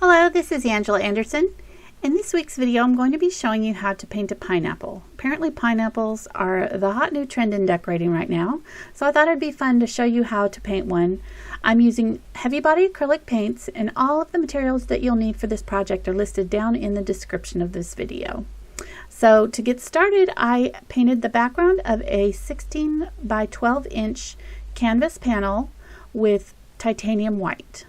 Hello, this is Angela Anderson. In this week's video, I'm going to be showing you how to paint a pineapple. Apparently pineapples are the hot new trend in decorating right now, so I thought it'd be fun to show you how to paint one. I'm using heavy body acrylic paints, and all of the materials that you'll need for this project are listed down in the description of this video. So to get started, I painted the background of a 16 by 12 inch canvas panel with titanium white.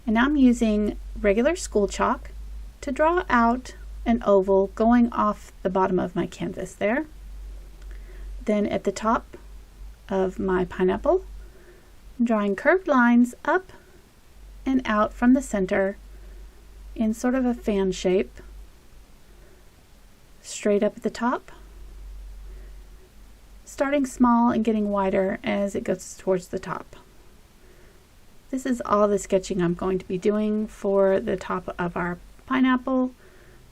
And now I'm using regular school chalk to draw out an oval going off the bottom of my canvas there. Then at the top of my pineapple, I'm drawing curved lines up and out from the center in sort of a fan shape, straight up at the top, starting small and getting wider as it goes towards the top. This is all the sketching I'm going to be doing for the top of our pineapple,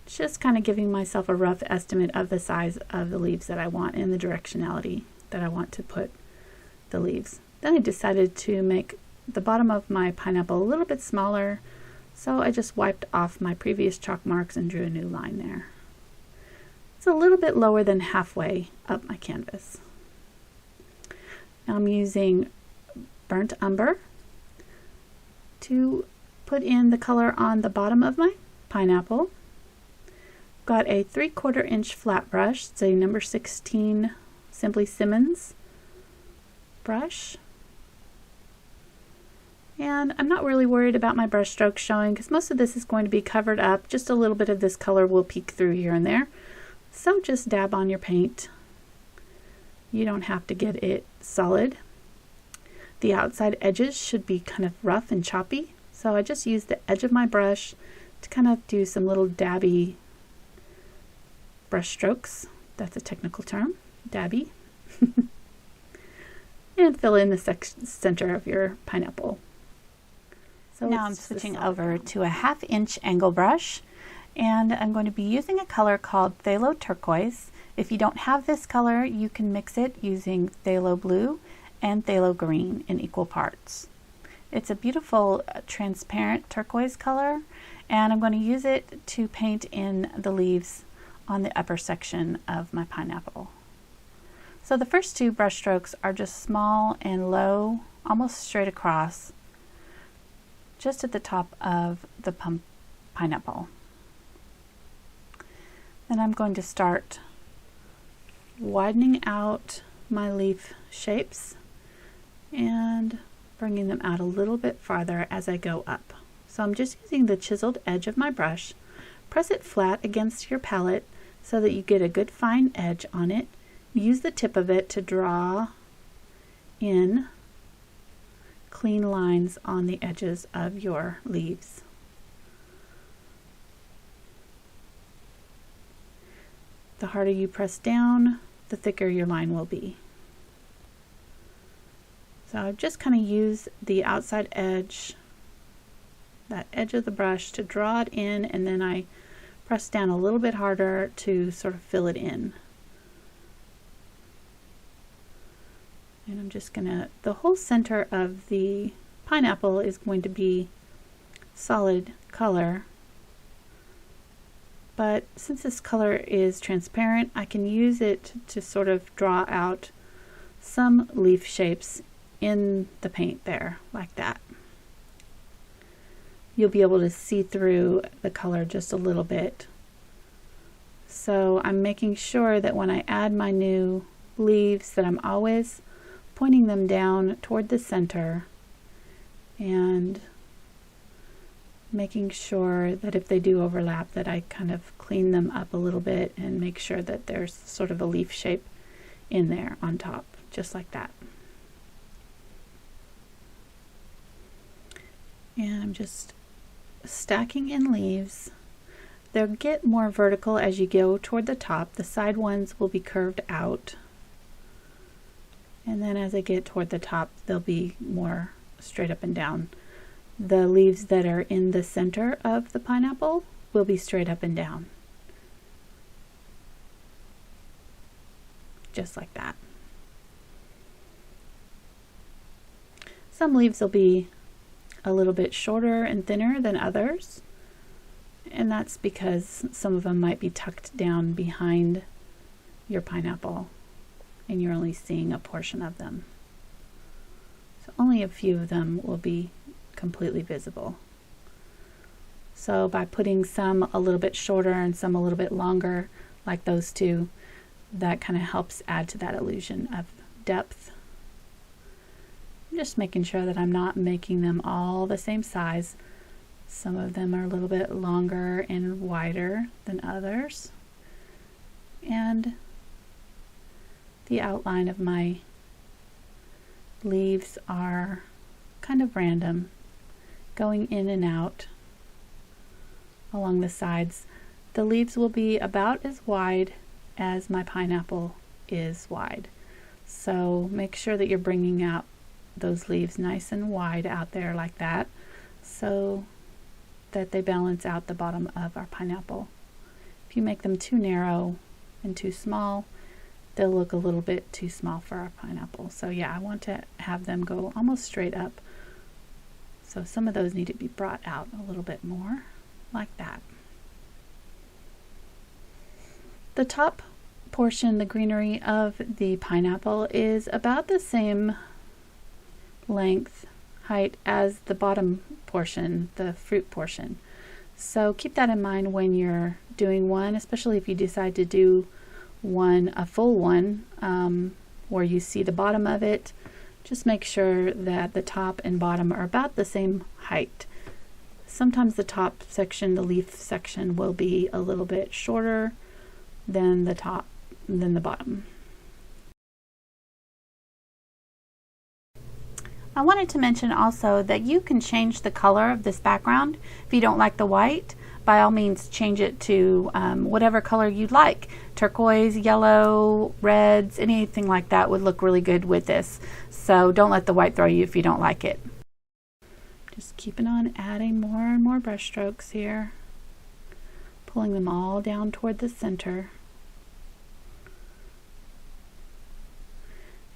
just kind of giving myself a rough estimate of the size of the leaves that I want and the directionality that I want to put the leaves. Then I decided to make the bottom of my pineapple a little bit smaller, so I just wiped off my previous chalk marks and drew a new line there. It's a little bit lower than halfway up my canvas. Now I'm using burnt umber to put in the color on the bottom of my pineapple. Got a 3/4 inch flat brush. It's a number 16 Simply Simmons brush. And I'm not really worried about my brush strokes showing because most of this is going to be covered up. Just a little bit of this color will peek through here and there. So just dab on your paint. You don't have to get it solid. The outside edges should be kind of rough and choppy, so I just use the edge of my brush to kind of do some little dabby brush strokes. That's a technical term, dabby. And fill in the center of your pineapple. So now I'm switching over to a 1/2 inch angle brush, and I'm going to be using a color called Phthalo Turquoise. If you don't have this color, you can mix it using Phthalo Blue and Phthalo Green in equal parts. It's a beautiful transparent turquoise color, and I'm going to use it to paint in the leaves on the upper section of my pineapple. So the first two brush strokes are just small and low, almost straight across, just at the top of the pineapple. Then I'm going to start widening out my leaf shapes and bringing them out a little bit farther as I go up. So I'm just using the chiseled edge of my brush. Press it flat against your palette so that you get a good fine edge on it. Use the tip of it to draw in clean lines on the edges of your leaves. The harder you press down, the thicker your line will be. So I just kind of use the outside edge, that edge of the brush, to draw it in, and then I press down a little bit harder to sort of fill it in. And I'm just gonna, the whole center of the pineapple is going to be solid color, but since this color is transparent, I can use it to sort of draw out some leaf shapes in the paint there, like that. You'll be able to see through the color just a little bit. So I'm making sure that when I add my new leaves that I'm always pointing them down toward the center and making sure that if they do overlap that I kind of clean them up a little bit and make sure that there's sort of a leaf shape in there on top, just like that. And I'm just stacking in leaves. They'll get more vertical as you go toward the top. The side ones will be curved out. And then as I get toward the top, they'll be more straight up and down. The leaves that are in the center of the pineapple will be straight up and down. Just like that. Some leaves will be a little bit shorter and thinner than others. And that's because some of them might be tucked down behind your pineapple and you're only seeing a portion of them. So only a few of them will be completely visible. So by putting some a little bit shorter and some a little bit longer, like those two, that kind of helps add to that illusion of depth. I'm just making sure that I'm not making them all the same size. Some of them are a little bit longer and wider than others. And the outline of my leaves are kind of random, going in and out along the sides. The leaves will be about as wide as my pineapple is wide. So make sure that you're bringing out those leaves nice and wide out there like that, so that they balance out the bottom of our pineapple. If you make them too narrow and too small, they'll look a little bit too small for our pineapple. So yeah, I want to have them go almost straight up. So some of those need to be brought out a little bit more, like that. The top portion, the greenery of the pineapple, is about the same length, height as the bottom portion, the fruit portion. So keep that in mind when you're doing one, especially if you decide to do one, a full one, where you see the bottom of it. Just make sure that the top and bottom are about the same height. Sometimes the top section, the leaf section, will be a little bit shorter than the top, than the bottom. I wanted to mention also that you can change the color of this background. If you don't like the white, by all means change it to whatever color you'd like. Turquoise, yellow, reds, anything like that would look really good with this. So don't let the white throw you if you don't like it. Just keeping on adding more and more brush strokes here. Pulling them all down toward the center.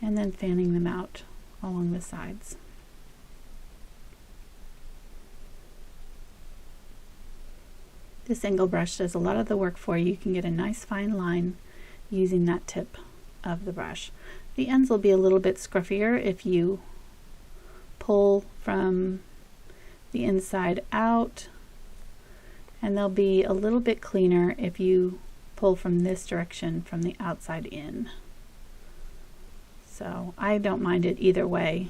And then fanning them out along the sides. This angle brush does a lot of the work for you. You can get a nice fine line using that tip of the brush. The ends will be a little bit scruffier if you pull from the inside out, and they'll be a little bit cleaner if you pull from this direction, from the outside in. So I don't mind it either way.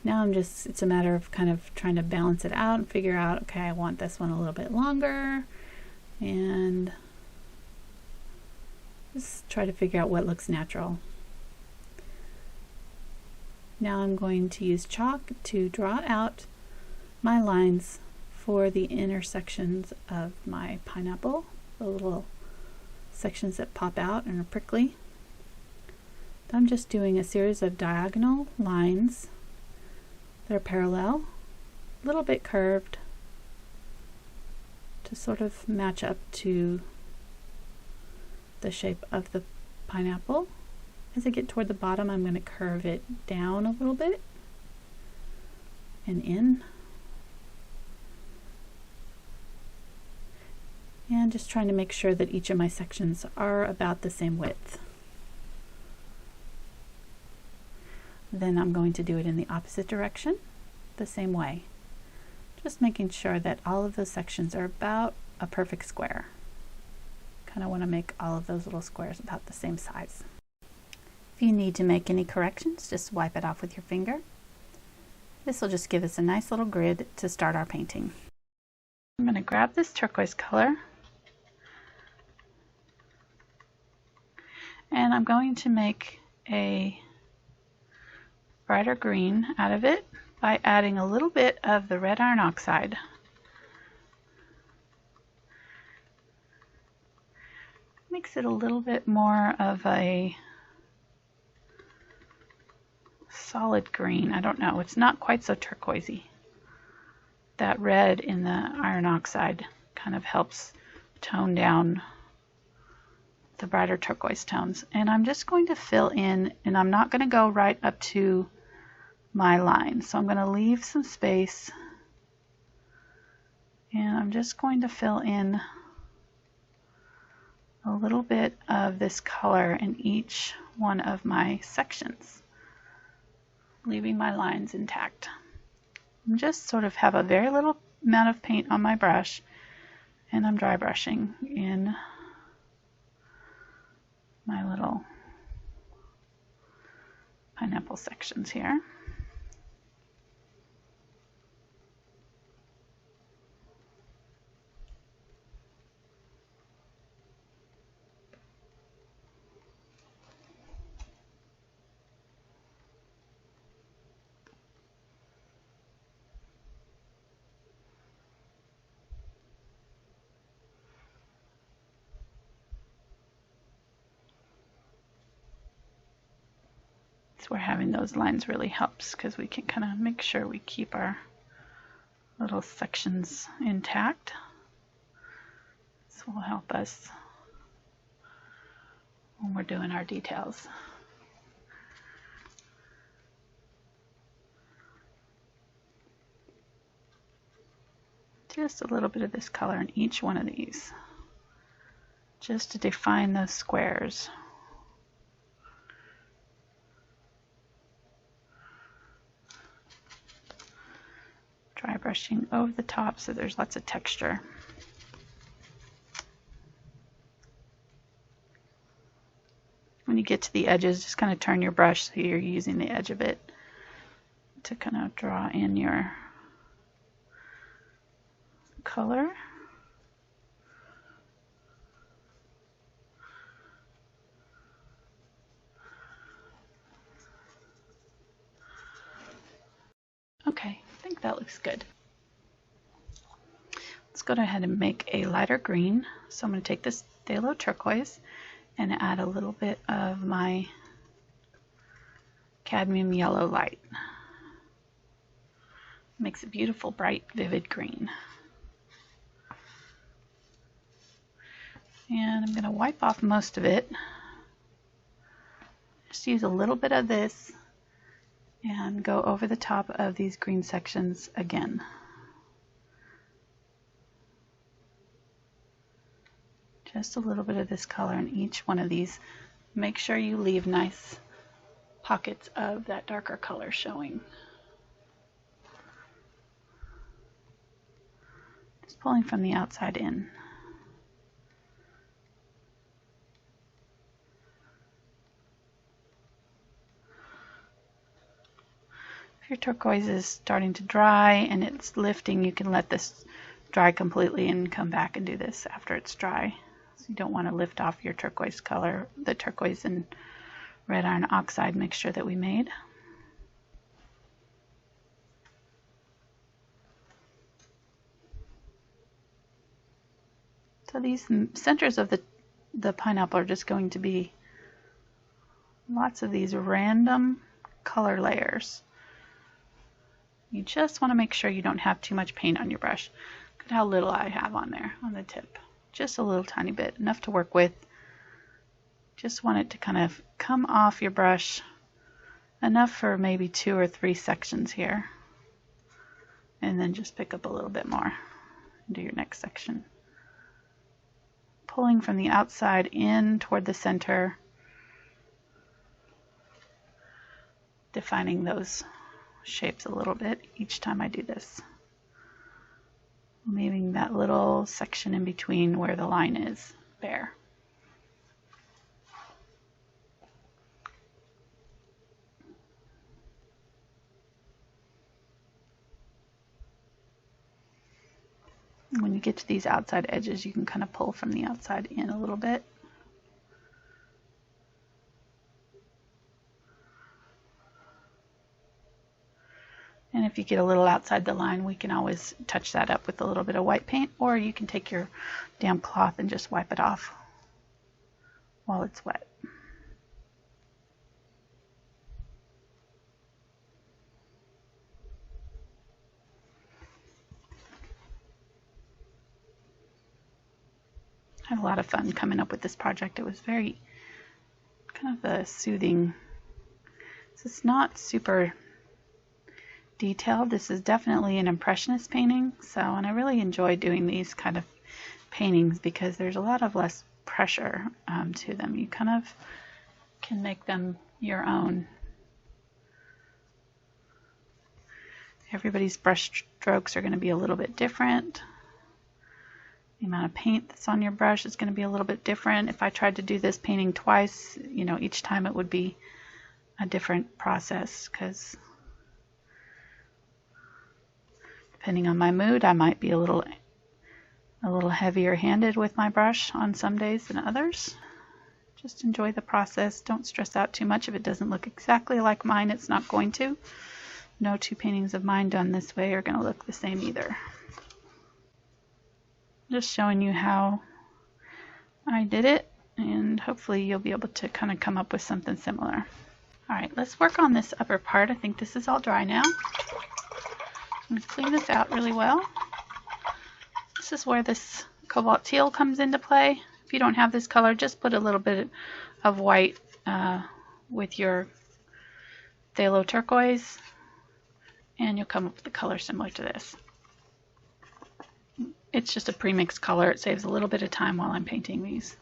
Now it's a matter of kind of trying to balance it out and figure out, okay, I want this one a little bit longer, and just try to figure out what looks natural. Now I'm going to use chalk to draw out my lines for the intersections of my pineapple, the little sections that pop out and are prickly. I'm just doing a series of diagonal lines that are parallel, a little bit curved, to sort of match up to the shape of the pineapple. As I get toward the bottom, I'm going to curve it down a little bit and in. And just trying to make sure that each of my sections are about the same width. Then I'm going to do it in the opposite direction, the same way. Just making sure that all of those sections are about a perfect square. Kind of want to make all of those little squares about the same size. If you need to make any corrections, just wipe it off with your finger. This will just give us a nice little grid to start our painting. I'm going to grab this turquoise color, and I'm going to make a brighter green out of it by adding a little bit of the red iron oxide. Makes it a little bit more of a solid green. I don't know, it's not quite so turquoisey. That red in the iron oxide kind of helps tone down the brighter turquoise tones. And I'm just going to fill in, and I'm not going to go right up to my line. So I'm going to leave some space, and I'm just going to fill in a little bit of this color in each one of my sections, leaving my lines intact. I'm just sort of have a very little amount of paint on my brush, and I'm dry brushing in my little pineapple sections here. Where having those lines really helps, because we can kind of make sure we keep our little sections intact. This will help us when we're doing our details. Just a little bit of this color in each one of these, just to define those squares. Dry brushing over the top so there's lots of texture. When you get to the edges, just kind of turn your brush so you're using the edge of it to kind of draw in your color. Okay, I think that looks good. Let's go ahead and make a lighter green. So I'm going to take this Phthalo Turquoise and add a little bit of my Cadmium Yellow Light. Makes a beautiful, bright, vivid green. And I'm going to wipe off most of it. Just use a little bit of this and go over the top of these green sections again. Just a little bit of this color in each one of these. Make sure you leave nice pockets of that darker color showing. Just pulling from the outside in. If your turquoise is starting to dry and it's lifting, you can let this dry completely and come back and do this after it's dry. So you don't want to lift off your turquoise color, the turquoise and red iron oxide mixture that we made. So these centers of the pineapple are just going to be lots of these random color layers. You just want to make sure you don't have too much paint on your brush. Look at how little I have on there on the tip. Just a little tiny bit, enough to work with. Just want it to kind of come off your brush, enough for maybe 2 or 3 sections here. And then just pick up a little bit more and do your next section. Pulling from the outside in toward the center, defining those shapes a little bit each time I do this. Leaving that little section in between where the line is bare. When you get to these outside edges, you can kind of pull from the outside in a little bit. And if you get a little outside the line, we can always touch that up with a little bit of white paint, or you can take your damp cloth and just wipe it off while it's wet. I had a lot of fun coming up with this project. It was very kind of a soothing. So it's not super detailed. This is definitely an impressionist painting, and I really enjoy doing these kind of paintings because there's a lot of less pressure to them. You kind of can make them your own. Everybody's brush strokes are going to be a little bit different. The amount of paint that's on your brush is going to be a little bit different. If I tried to do this painting twice, each time it would be a different process, because depending on my mood, I might be a little heavier handed with my brush on some days than others. Just enjoy the process. Don't stress out too much. If it doesn't look exactly like mine, it's not going to. No two paintings of mine done this way are going to look the same either. Just showing you how I did it, and hopefully you'll be able to kind of come up with something similar. Alright, let's work on this upper part. I think this is all dry now. I'm going to clean this out really well. This is where this cobalt teal comes into play. If you don't have this color, just put a little bit of white with your Phthalo Turquoise, and you'll come up with a color similar to this. It's just a pre-mixed color. It saves a little bit of time while I'm painting these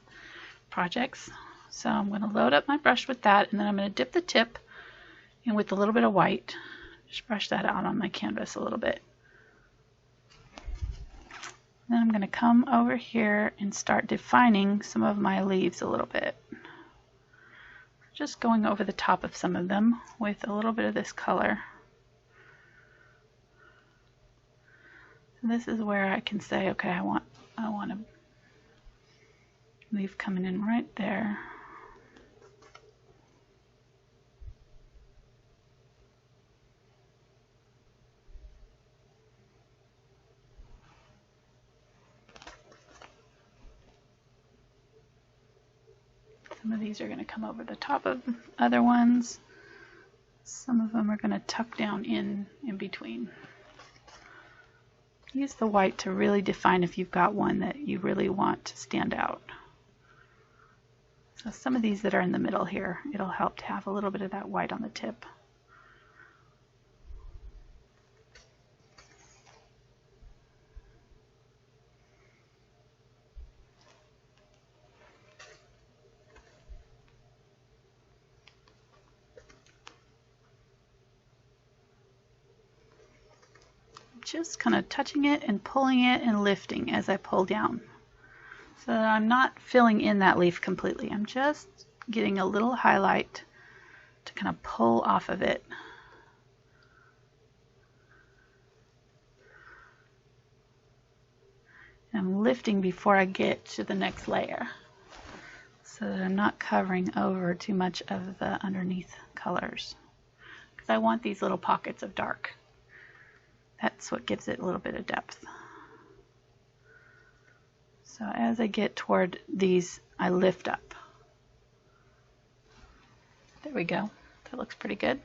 projects. So I'm going to load up my brush with that, and then I'm going to dip the tip in with a little bit of white. Just brush that out on my canvas a little bit. Then I'm going to come over here and start defining some of my leaves a little bit. Just going over the top of some of them with a little bit of this color. So this is where I can say, okay, I want a leaf coming in right there. Some of these are going to come over the top of other ones. Some of them are going to tuck down in between. Use the white to really define if you've got one that you really want to stand out. So some of these that are in the middle here, it'll help to have a little bit of that white on the tip. Just kind of touching it and pulling it and lifting as I pull down. So that I'm not filling in that leaf completely. I'm just getting a little highlight to kind of pull off of it. And I'm lifting before I get to the next layer, so that I'm not covering over too much of the underneath colors. Because I want these little pockets of dark. That's what gives it a little bit of depth. So as I get toward these, I lift up. There we go. That looks pretty good.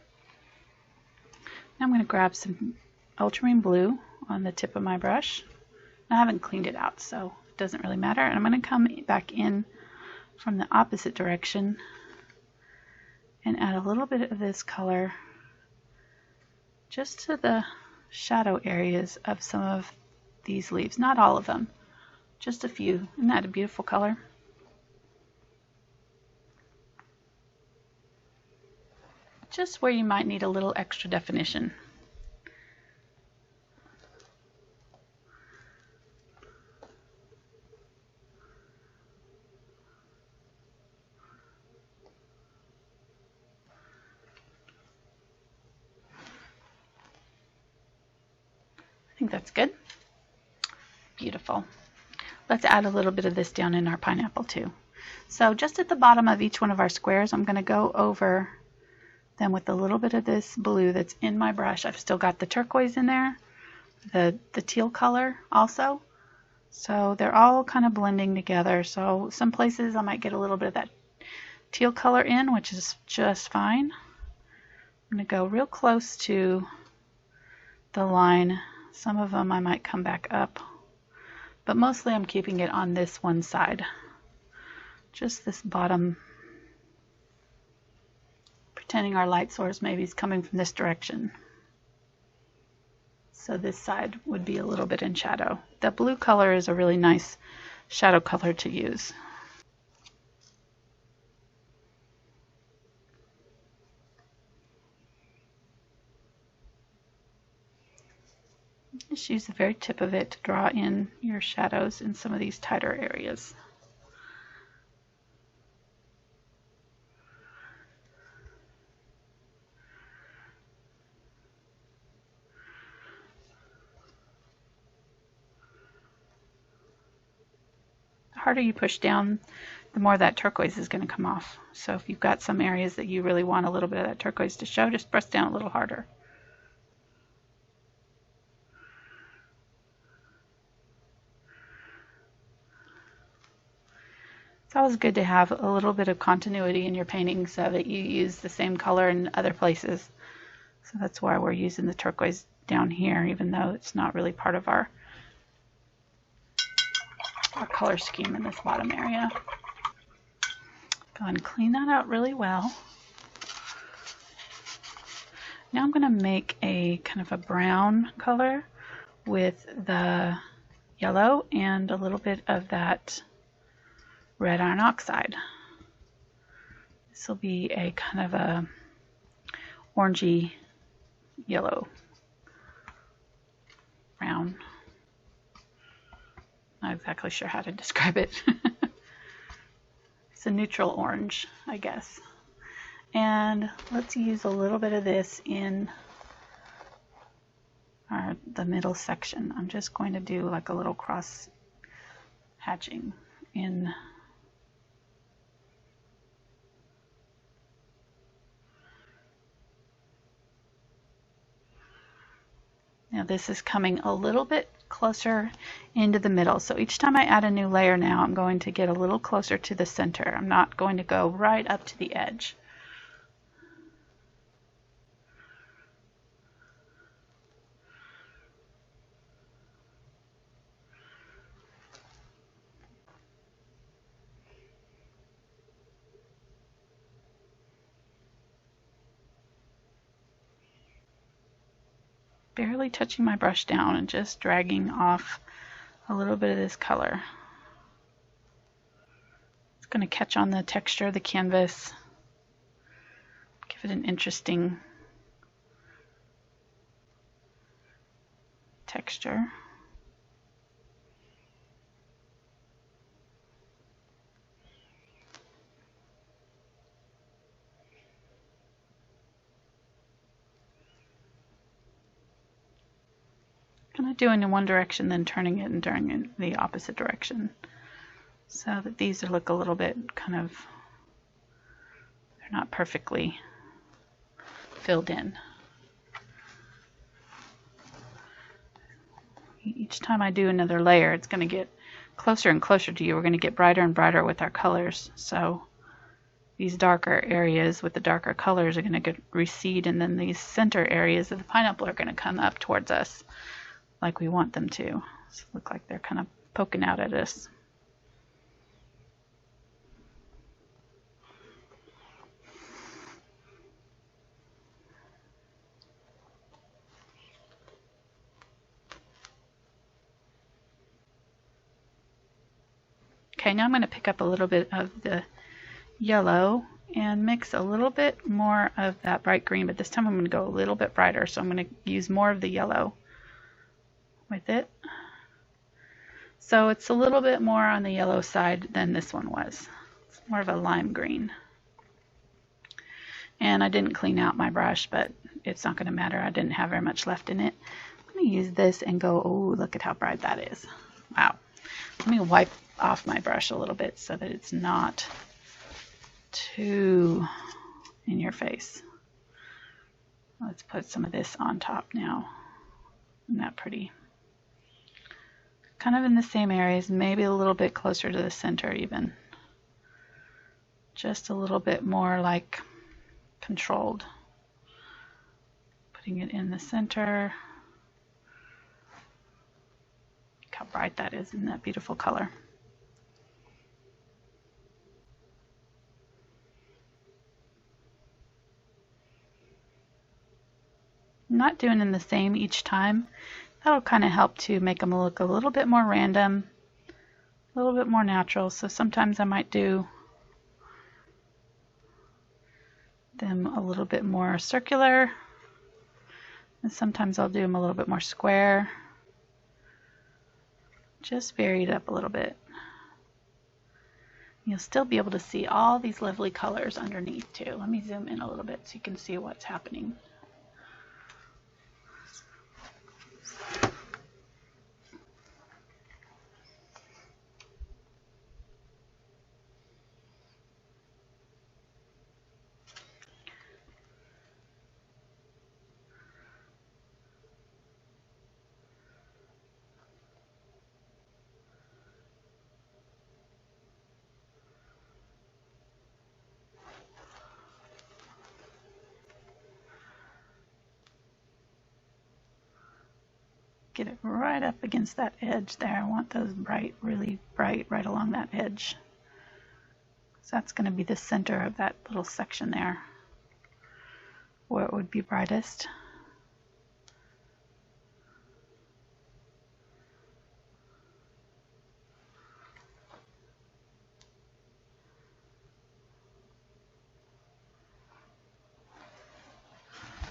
Now I'm going to grab some Ultramarine Blue on the tip of my brush. I haven't cleaned it out, so it doesn't really matter. And I'm going to come back in from the opposite direction and add a little bit of this color just to the shadow areas of some of these leaves. Not all of them, just a few. Isn't that a beautiful color? Just where you might need a little extra definition. I think that's good. Beautiful. Let's add a little bit of this down in our pineapple too. So just at the bottom of each one of our squares, I'm going to go over them with a little bit of this blue that's in my brush. I've still got the turquoise in there, the teal color also. So they're all kind of blending together. So some places I might get a little bit of that teal color in, which is just fine. I'm going to go real close to the line. Some of them I might come back up, but mostly I'm keeping it on this one side, just this bottom, pretending our light source maybe is coming from this direction. So this side would be a little bit in shadow. The blue color is a really nice shadow color to use. Just use the very tip of it to draw in your shadows in some of these tighter areas. The harder you push down, the more that turquoise is going to come off. So if you've got some areas that you really want a little bit of that turquoise to show, just press down a little harder. It's always good to have a little bit of continuity in your painting so that you use the same color in other places. So that's why we're using the turquoise down here, even though it's not really part of our color scheme in this bottom area. Go and clean that out really well. Now I'm going to make a kind of a brown color with the yellow and a little bit of that red iron oxide. This will be a kind of a orangey yellow brown. Not exactly sure how to describe it. It's a neutral orange, I guess. And let's use a little bit of this in the middle section. I'm just going to do like a little cross hatching in. Now this is coming a little bit closer into the middle. So each time I add a new layer now, I'm going to get a little closer to the center. I'm not going to go right up to the edge. Barely touching my brush down and just dragging off a little bit of this color. It's going to catch on the texture of the canvas, give it an interesting texture. Kind of doing in one direction, then turning it and turning it in the opposite direction, so that these look a little bit kind of, they're not perfectly filled in. Each time I do another layer, it's going to get closer and closer to you. We're going to get brighter and brighter with our colors. So these darker areas with the darker colors are going to recede, and then these center areas of the pineapple are going to come up towards us like we want them to. So look like they're kind of poking out at us. Okay, now I'm going to pick up a little bit of the yellow and mix a little bit more of that bright green, but this time I'm going to go a little bit brighter, so I'm going to use more of the yellow with it. So it's a little bit more on the yellow side than this one was. It's more of a lime green. And I didn't clean out my brush, but it's not going to matter. I didn't have very much left in it. I'm going to use this and go, oh, look at how bright that is. Wow. Let me wipe off my brush a little bit so that it's not too in your face. Let's put some of this on top now. Isn't that pretty? Kind of in the same areas, maybe a little bit closer to the center even. Just a little bit more like controlled. Putting it in the center. Look how bright that is in that beautiful color. not doing them the same each time. That'll kind of help to make them look a little bit more random, a little bit more natural. So sometimes I might do them a little bit more circular, and sometimes I'll do them a little bit more square. Just vary it up a little bit. You'll still be able to see all these lovely colors underneath too. Let me zoom in a little bit so you can see what's happening. Get it right up against that edge there. I want those bright, really bright, right along that edge. So that's going to be the center of that little section there, where it would be brightest.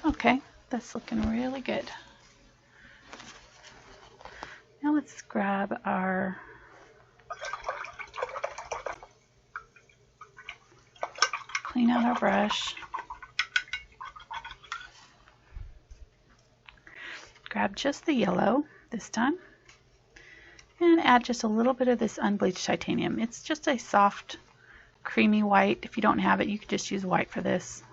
Okay, that's looking really good. Now let's grab our clean out our brush. Grab just the yellow this time and add just a little bit of this unbleached titanium. It's just a soft, creamy white. If you don't have it, you could just use white for this.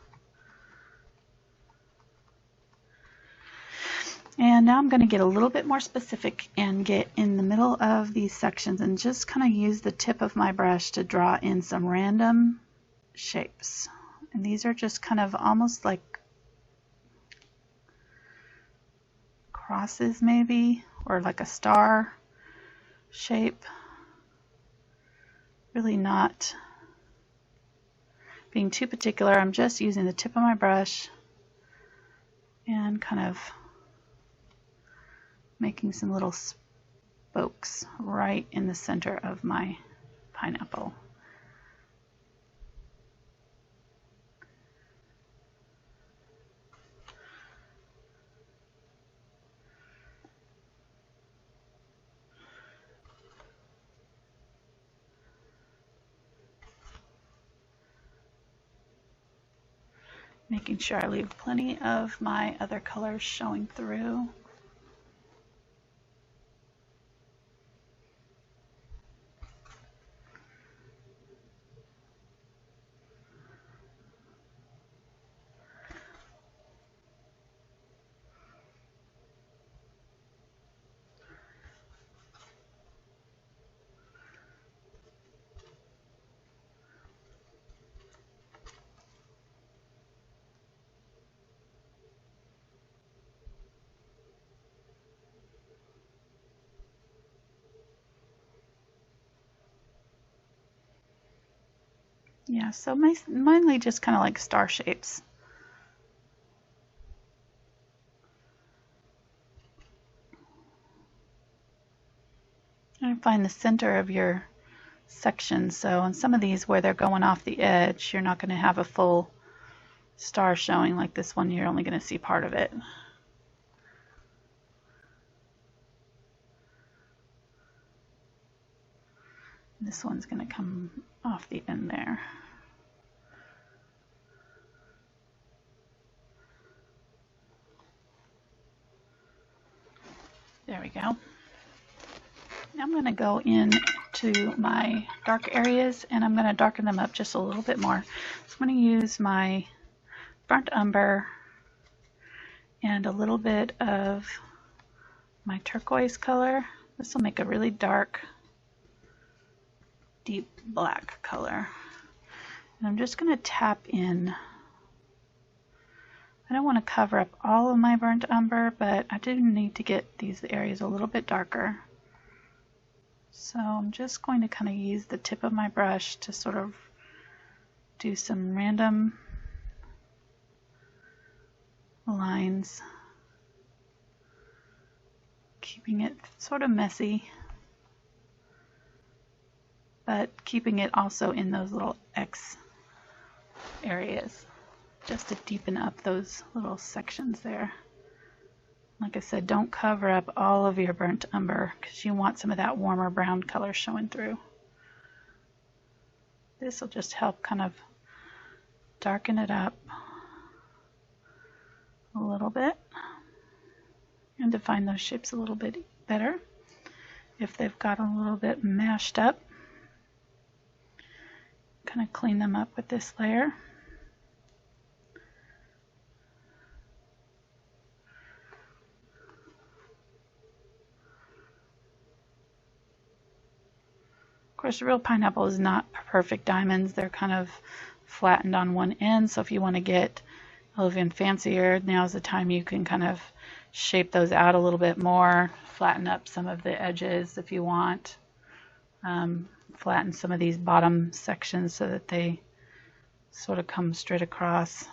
And now I'm going to get a little bit more specific and get in the middle of these sections and just kind of use the tip of my brush to draw in some random shapes. And these are just kind of almost like crosses maybe, or like a star shape. Really not being too particular. I'm just using the tip of my brush and kind of making some little spokes right in the center of my pineapple. Making sure I leave plenty of my other colors showing through. Yeah, so mainly just kind of like star shapes. And find the center of your section. So on some of these where they're going off the edge, you're not going to have a full star showing. Like this one, you're only going to see part of it. This one's going to come off the end there. There we go. Now I'm going to go in to my dark areas and I'm going to darken them up just a little bit more. So I'm going to use my burnt umber and a little bit of my turquoise color. This will make a really dark, deep black color. And I'm just going to tap in. I don't want to cover up all of my burnt umber, but I do need to get these areas a little bit darker. So I'm just going to kind of use the tip of my brush to sort of do some random lines keeping it sort of messy, but keeping it also in those little X areas, just to deepen up those little sections there. Like I said, don't cover up all of your burnt umber because you want some of that warmer brown color showing through. This will just help kind of darken it up a little bit and define those shapes a little bit better if they've got a little bit mashed up. Kind of clean them up with this layer. Of course, real pineapple is not perfect diamonds. They're kind of flattened on one end, so if you want to get a little even fancier, now's the time you can kind of shape those out a little bit more, flatten up some of the edges if you want, flatten some of these bottom sections so that they sort of come straight across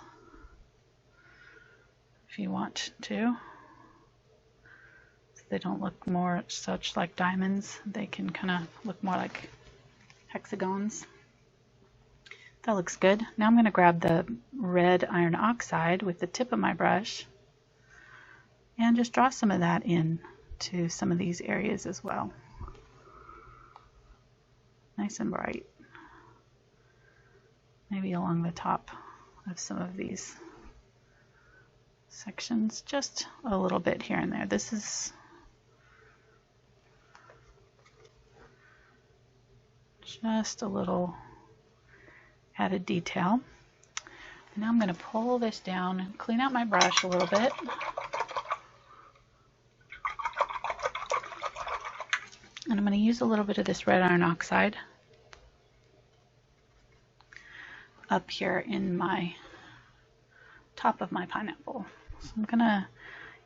if you want to. So they don't look more such like diamonds. They can kind of look more like hexagons. That looks good. Now I'm going to grab the red iron oxide with the tip of my brush and just draw some of that in to some of these areas as well. Nice and bright. Maybe along the top of some of these sections, just a little bit here and there. This is just a little added detail. And now I'm going to pull this down and clean out my brush a little bit. And I'm going to use a little bit of this red iron oxide up here in my top of my pineapple. So I'm going to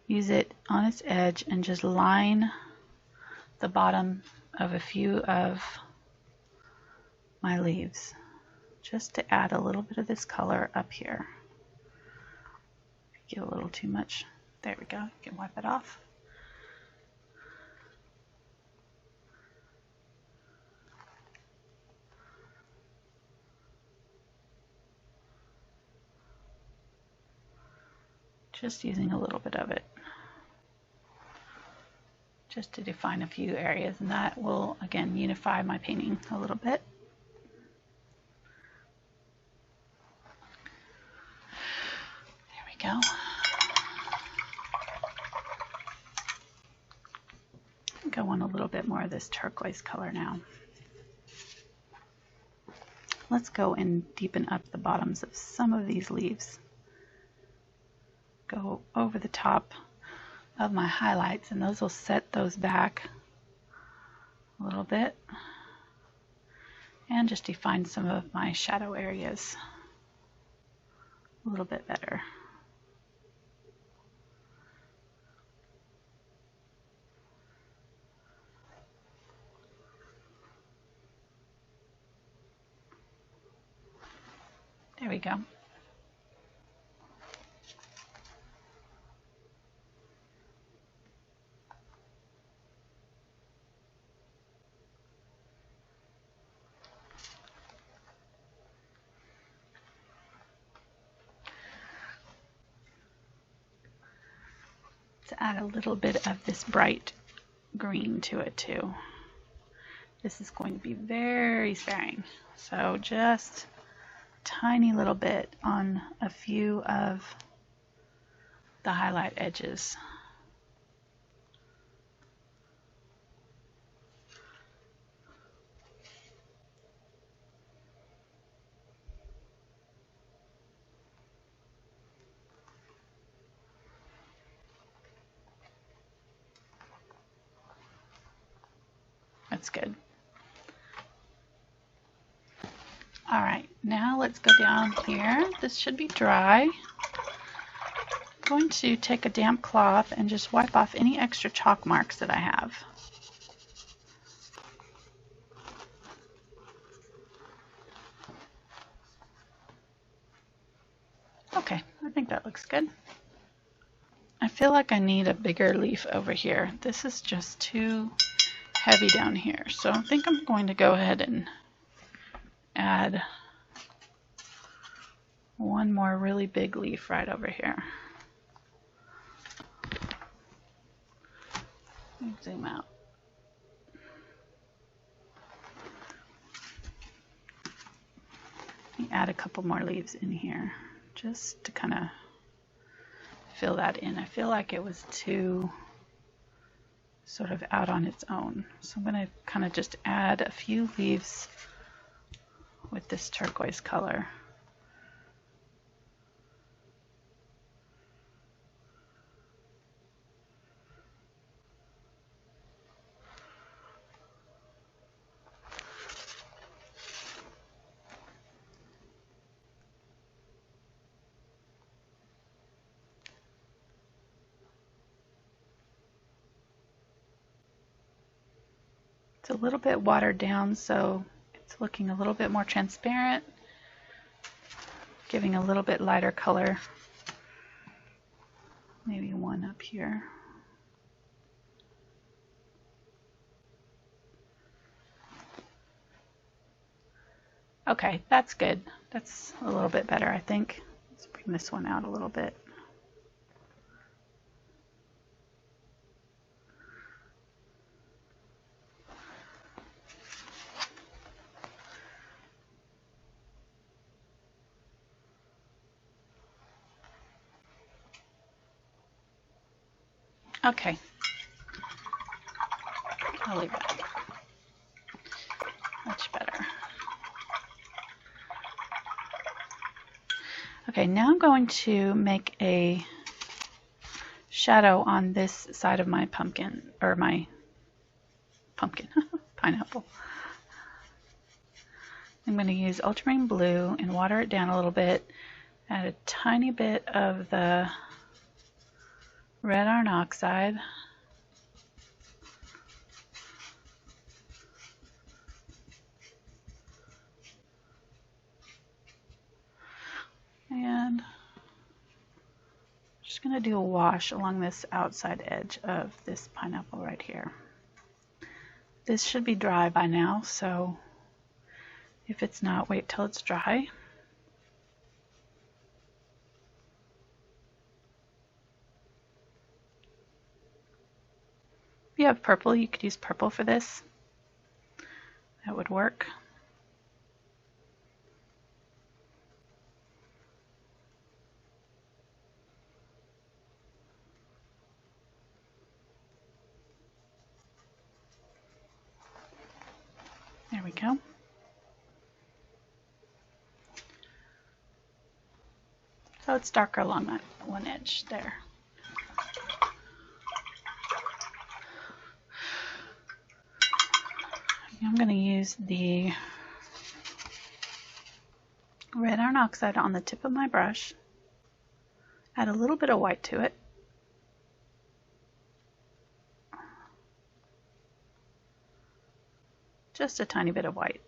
use it on its edge and just line the bottom of a few of my leaves, just to add a little bit of this color up here. Get a little too much. There we go. You can wipe it off. Just using a little bit of it, just to define a few areas, and that will again unify my painting a little bit. There we go. I think I want a little bit more of this turquoise color now. Let's go and deepen up the bottoms of some of these leaves. Go over the top of my highlights, and those will set those back a little bit and just define some of my shadow areas a little bit better. There we go. To add a little bit of this bright green to it too. This is going to be very sparing, so just a tiny little bit on a few of the highlight edges. That's good. All right, now let's go down here. This should be dry. I'm going to take a damp cloth and just wipe off any extra chalk marks that I have. Okay, I think that looks good. I feel like I need a bigger leaf over here. This is just too heavy down here. So I think I'm going to go ahead and add one more really big leaf right over here. Let me zoom out. Let me add a couple more leaves in here just to kind of fill that in. I feel like it was too sort of out on its own. So I'm going to kind of just add a few leaves with this turquoise color. It's a little bit watered down, so it's looking a little bit more transparent, giving a little bit lighter color. Maybe one up here. Okay, that's good. That's a little bit better, I think. Let's bring this one out a little bit. Okay, I'll leave it. Much better. Okay, now I'm going to make a shadow on this side of my pumpkin, or my pumpkin, pineapple. I'm going to use Ultramarine Blue and water it down a little bit, add a tiny bit of the red iron oxide. And I'm just going to do a wash along this outside edge of this pineapple right here. This should be dry by now, so if it's not, wait till it's dry. If you have purple, you could use purple for this. That would work. There we go. So it's darker along that one edge there. I'm going to use the red iron oxide on the tip of my brush, add a little bit of white to it. Just a tiny bit of white.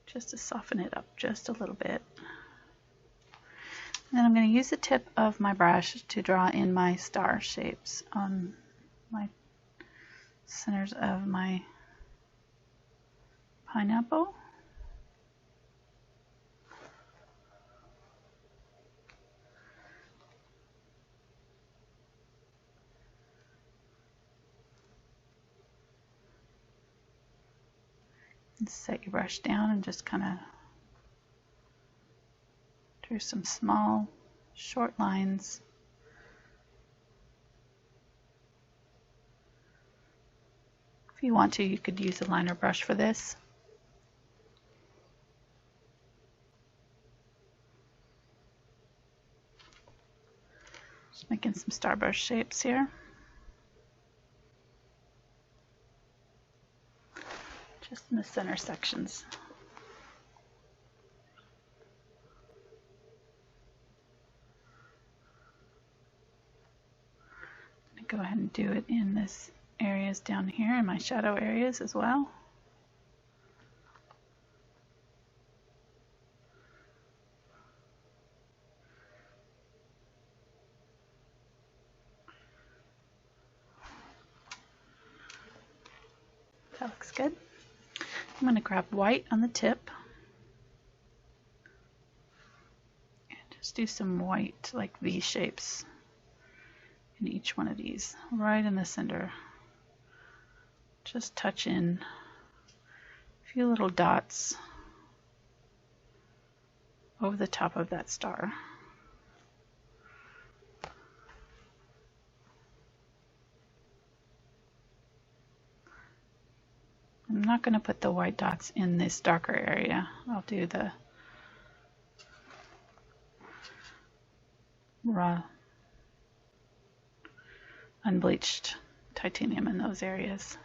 Just to soften it up just a little bit. And then I'm going to use the tip of my brush to draw in my star shapes on my centers of my pineapple. And set your brush down and just kind of do some small, short lines. If you want to, you could use a liner brush for this. Just making some starburst shapes here. Just in the center sections. I'm going to go ahead and do it in this areas down here, in my shadow areas as well. That looks good. I'm going to grab white on the tip and just do some white, like V shapes in each one of these, right in the center. Just touch in a few little dots over the top of that star. I'm not going to put the white dots in this darker area. I'll do the raw unbleached titanium in those areas.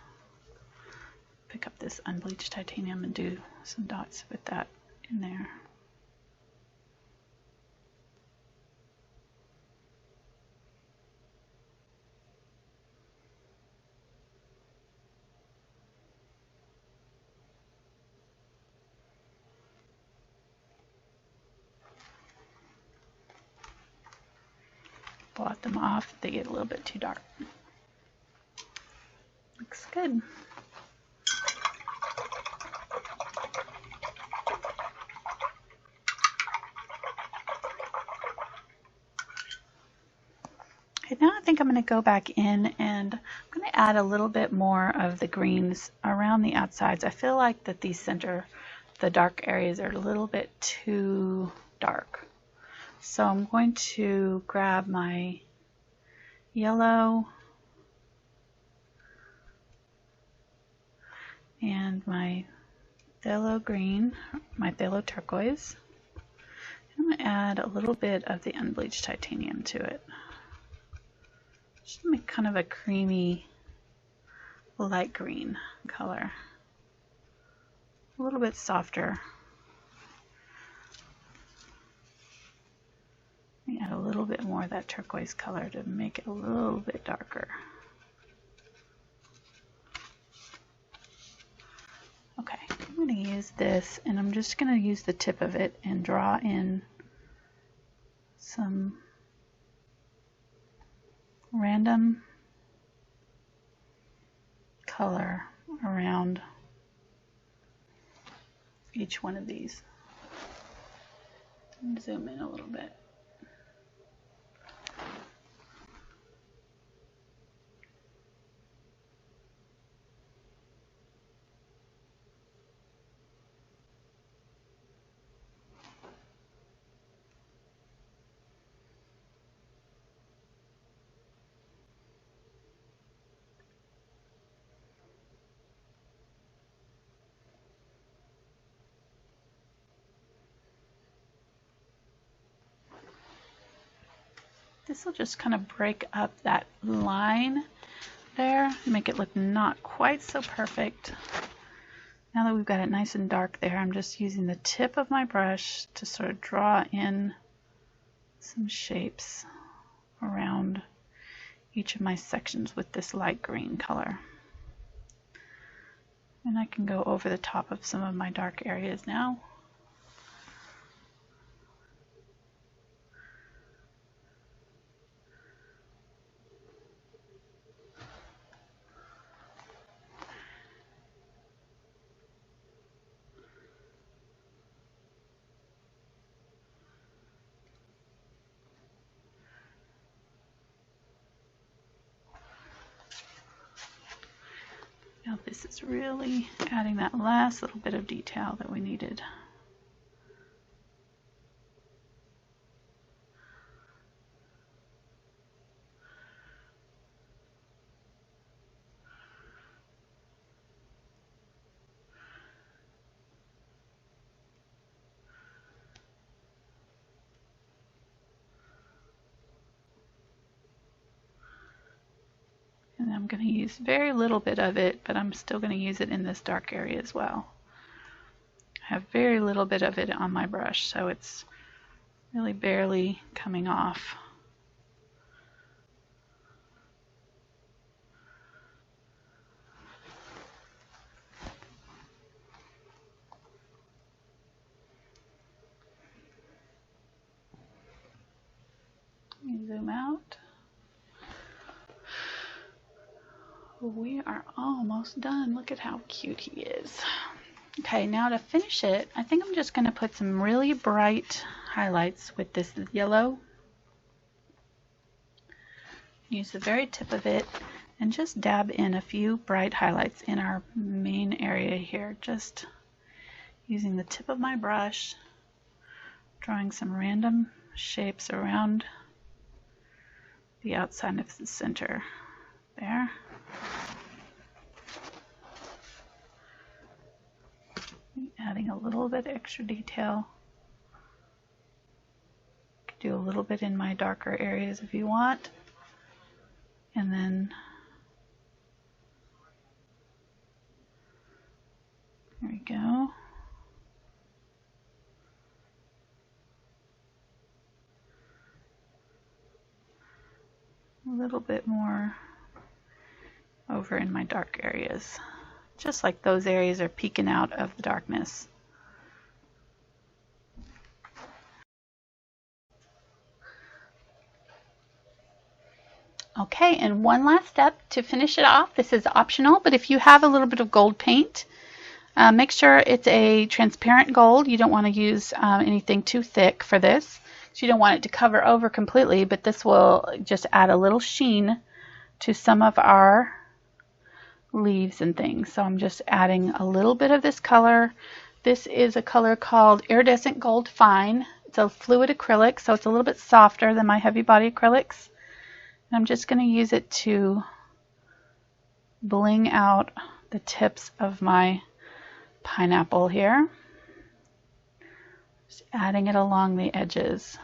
Pick up this unbleached titanium and do some dots with that in there. Blot them off if they get a little bit too dark. Looks good. Okay, now I think I'm going to go back in and I'm going to add a little bit more of the greens around the outsides. I feel like that the dark areas are a little bit too dark. So I'm going to grab my yellow and my phthalo green, my phthalo turquoise. I'm going to add a little bit of the unbleached titanium to it. Just make kind of a creamy light green color. A little bit softer. Add a little bit more of that turquoise color to make it a little bit darker. Okay, I'm going to use this and I'm just going to use the tip of it and draw in some random color around each one of these. And zoom in a little bit. This will just kind of break up that line there, make it look not quite so perfect. Now that we've got it nice and dark there, I'm just using the tip of my brush to sort of draw in some shapes around each of my sections with this light green color. And I can go over the top of some of my dark areas now. Now this is really adding that last little bit of detail that we needed. And I'm going to use very little bit of it, but I'm still going to use it in this dark area as well. I have very little bit of it on my brush, so it's really barely coming off. Let me zoom out. We are almost done. Look at how cute he is. Okay, now to finish it, I think I'm just going to put some really bright highlights with this yellow. Use the very tip of it and just dab in a few bright highlights in our main area here. Just using the tip of my brush, drawing some random shapes around the outside of the center there. Adding a little bit extra detail. You could do a little bit in my darker areas if you want. And then there we go. A little bit more over in my dark areas. Just like those areas are peeking out of the darkness. Okay, and one last step to finish it off. This is optional, but if you have a little bit of gold paint, make sure it's a transparent gold. You don't want to use anything too thick for this. So you don't want it to cover over completely, but this will just add a little sheen to some of our leaves and things. So I'm just adding a little bit of this color. This is a color called Iridescent Gold Fine. It's a fluid acrylic, so it's a little bit softer than my heavy body acrylics. And I'm just going to use it to bling out the tips of my pineapple here. Just adding it along the edges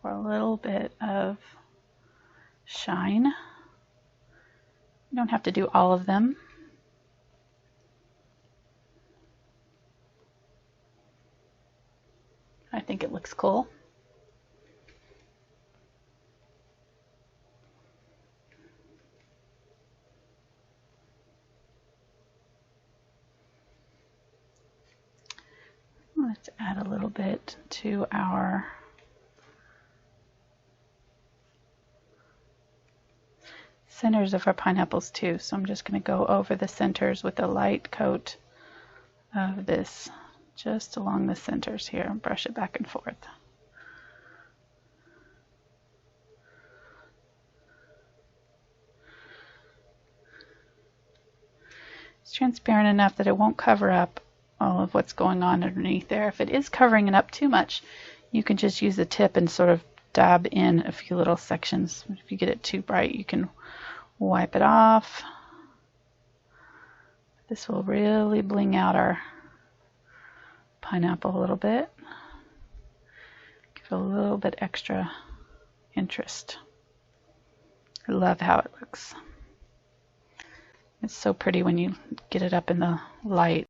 for a little bit of shine. You don't have to do all of them. I think it looks cool. Let's add a little bit to our centers of our pineapples too. So I'm just going to go over the centers with a light coat of this just along the centers here and brush it back and forth. It's transparent enough that it won't cover up all of what's going on underneath there. If it is covering it up too much, you can just use the tip and sort of dab in a few little sections. If you get it too bright, you can wipe it off. This will really bling out our pineapple a little bit. Give it a little bit extra interest. I love how it looks. It's so pretty when you get it up in the light.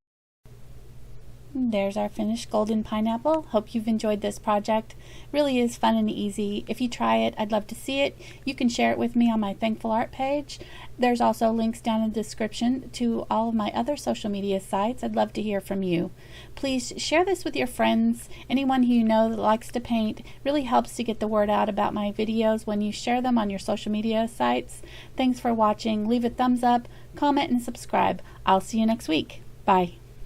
There's our finished golden pineapple. Hope you've enjoyed this project. Really is fun and easy. If you try it, I'd love to see it. You can share it with me on my Thankful Art page. There's also links down in the description to all of my other social media sites. I'd love to hear from you. Please share this with your friends. Anyone who you know that likes to paint. Really helps to get the word out about my videos when you share them on your social media sites. Thanks for watching. Leave a thumbs up, comment, and subscribe. I'll see you next week. Bye.